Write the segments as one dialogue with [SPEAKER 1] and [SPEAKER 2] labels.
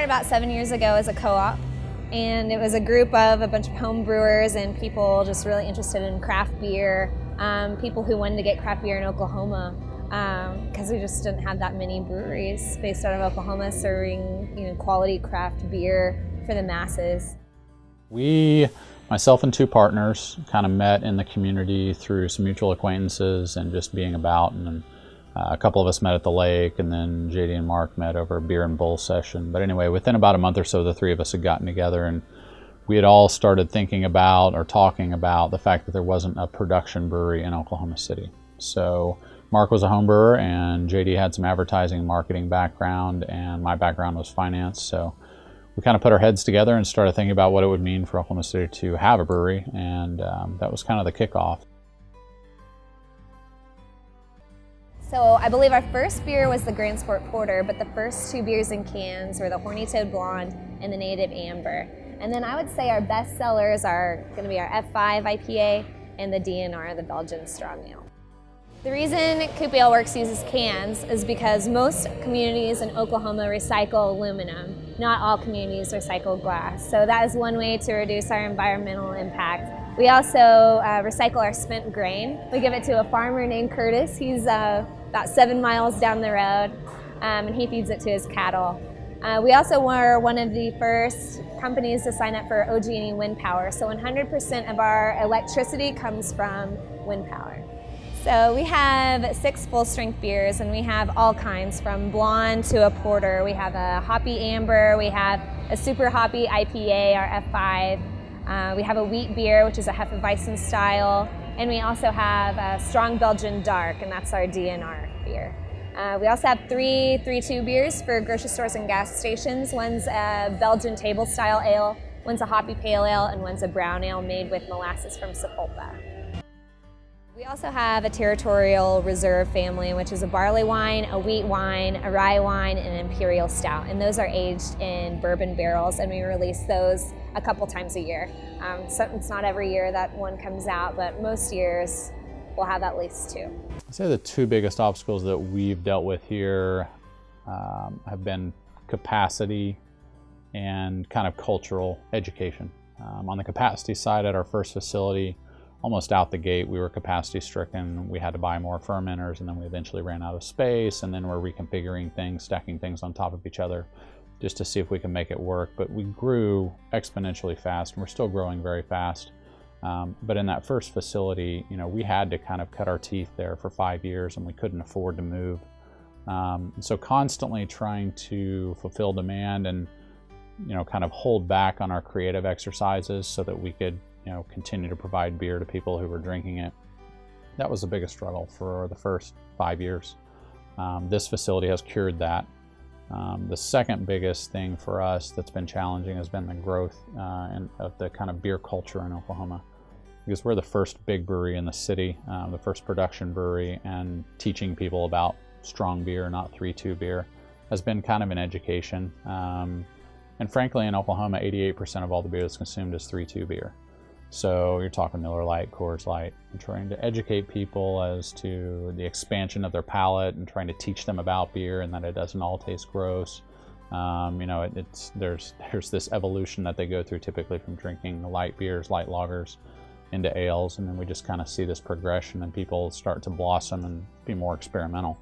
[SPEAKER 1] started about 7 years ago as a co-op, and it was a group of a bunch of home brewers and people just really interested in craft beer, people who wanted to get craft beer in Oklahoma, because we just didn't have that many breweries based out of Oklahoma serving quality craft beer for the masses.
[SPEAKER 2] We, myself and two partners, kind of met in the community through some mutual acquaintances and just being about, and then a couple of us met at the lake, and then JD and Mark met over a beer and bowl session. But anyway, within about a month or so, the three of us had gotten together, and we had all started thinking about or talking about the fact that there wasn't a production brewery in Oklahoma City. So Mark was a home brewer, and JD had some advertising and marketing background, and my background was finance. So we kind of put our heads together and started thinking about what it would mean for Oklahoma City to have a brewery, and that was kind of the kickoff.
[SPEAKER 1] So I believe our first beer was the Grand Sport Porter, but the first two beers in cans were the Horny Toad Blonde and the Native Amber. And then I would say our best sellers are going to be our F5 IPA and the DNR, the Belgian Strong Ale. The reason COOP Ale Works uses cans is because most communities in Oklahoma recycle aluminum. Not all communities recycle glass. So that is one way to reduce our environmental impact. We also recycle our spent grain. We give it to a farmer named Curtis. He's about 7 miles down the road, and he feeds it to his cattle. We also were one of the first companies to sign up for OG&E wind power. So 100% of our electricity comes from wind power. So we have 6 full-strength beers, and we have all kinds, from blonde to a porter. We have a hoppy amber, we have a super hoppy IPA, our F5. We have a wheat beer, which is a Hefeweizen style, and we also have a strong Belgian dark, and that's our DNR beer. We also have 3 3-2 beers for grocery stores and gas stations. One's a Belgian table style ale, one's a hoppy pale ale, and one's a brown ale made with molasses from Sepulpa. We also have a territorial reserve family, which is a barley wine, a wheat wine, a rye wine, and an imperial stout. And those are aged in bourbon barrels, and we release those a couple times a year. So it's not every year that one comes out, but most years we'll have at least 2.
[SPEAKER 2] I'd say the 2 biggest obstacles that we've dealt with here have been capacity and kind of cultural education. On the capacity side, at our first facility, almost out the gate, we were capacity stricken. We had to buy more fermenters, and then we eventually ran out of space, and then we're reconfiguring things, stacking things on top of each other just to see if we can make it work. But we grew exponentially fast, and we're still growing very fast. But in that first facility, we had to kind of cut our teeth there for 5 years, and we couldn't afford to move. So constantly trying to fulfill demand and kind of hold back on our creative exercises so that we could continue to provide beer to people who were drinking it. That was the biggest struggle for the first 5 years. This facility has cured that. The second biggest thing for us that's been challenging has been the growth of the kind of beer culture in Oklahoma. Because we're the first big brewery in the city, the first production brewery, and teaching people about strong beer, not 3-2 beer, has been kind of an education. And frankly, in Oklahoma, 88% of all the beer that's consumed is 3-2 beer. So you're talking Miller Lite, Coors Light, and trying to educate people as to the expansion of their palate and trying to teach them about beer and that it doesn't all taste gross. There's this evolution that they go through typically from drinking light beers, light lagers, into ales, and then we just kind of see this progression and people start to blossom and be more experimental.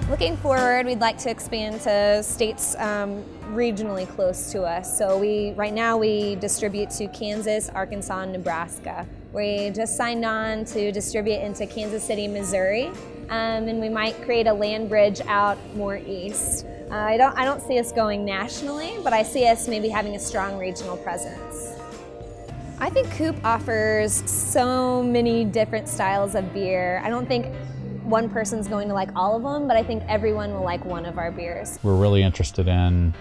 [SPEAKER 1] Looking forward, we'd like to expand to states regionally close to us. So right now we distribute to Kansas, Arkansas, and Nebraska. We just signed on to distribute into Kansas City, Missouri, and we might create a land bridge out more east. I don't see us going nationally, but I see us maybe having a strong regional presence. I think COOP offers so many different styles of beer. I don't think one person's going to like all of them, but I think everyone will like one of our beers.
[SPEAKER 2] We're really interested in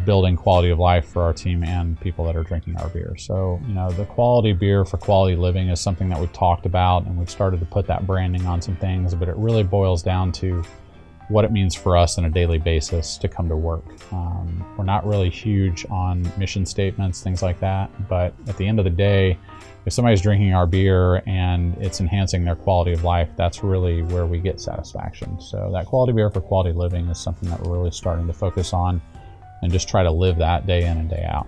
[SPEAKER 2] building quality of life for our team and people that are drinking our beer. So, the quality beer for quality living is something that we've talked about, and we've started to put that branding on some things, but it really boils down to what it means for us on a daily basis to come to work. We're not really huge on mission statements, things like that, but at the end of the day, if somebody's drinking our beer and it's enhancing their quality of life, that's really where we get satisfaction. So that quality beer for quality living is something that we're really starting to focus on and just try to live that day in and day out.